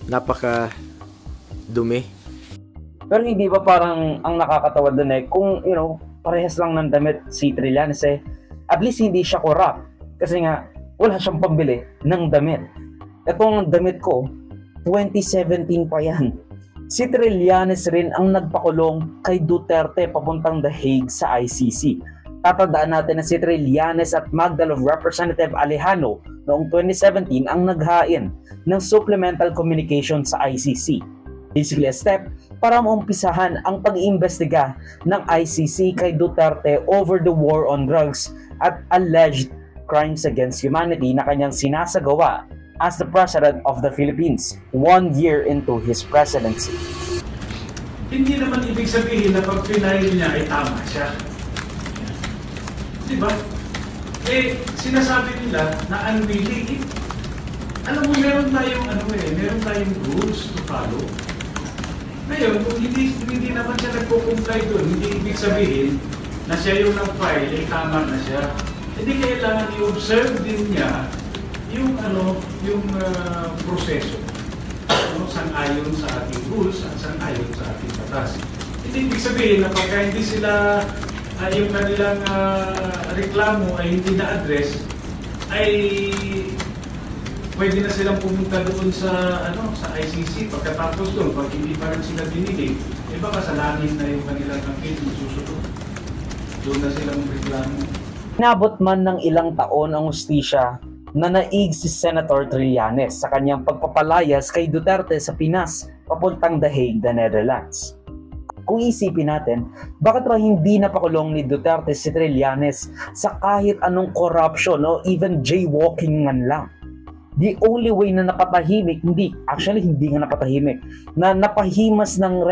napaka dumi. Pero hindi ba parang ang nakakatawa dun kung parehas lang ng damit si Trillanes at least hindi siya corrupt. Kasi nga, wala siyang pambili ng damit. Itong damit ko, 2017 pa yan. Si Trillanes rin ang nagpakulong kay Duterte papuntang The Hague sa ICC. Tatandaan natin na si Trillanes at Magdalo Representative Alejano noong 2017 ang naghain ng supplemental communication sa ICC. Basically a step para maumpisahan ang pag-iimbestiga ng ICC kay Duterte over the war on drugs at alleged crimes against humanity na kanyang sinasagawa as the President of the Philippines 1 year into his presidency. Hindi naman ibig sabihin na pag pinail niya ay tama siya. Diba? Sinasabi nila na unwilling. Alam mo, meron tayong rules to follow. Ngayon, kung hindi naman siya nagpo-comply doon, hindi ibig sabihin na siya yung nag-file, tama na siya. Hindi kailangan i-observe din niya yung proseso. Sang-ayon sa ating rules at sang-ayon sa ating batas. Hindi ibig sabihin na pagka hindi sila yung kanilang reklamo ay hindi na-address, ay pwede na silang pumunta doon sa ICC. Pagkatapos doon, pag hindi pa rin sila dinilig, baka sa langit na yung kanilang kapit masusunod. Doon na silang reklamo. Inabot man ng ilang taon ang hustisya na naig si Senator Trillanes sa kanyang pagpapalayas kay Duterte sa Pinas papuntang The Hague, the Netherlands. Kung isipin natin, bakit raw hindi napakulong ni Duterte si Trillanes sa kahit anong corruption o even jaywalking man lang? The only way na napatahimik, hindi nga napatahimik, na napahimas ng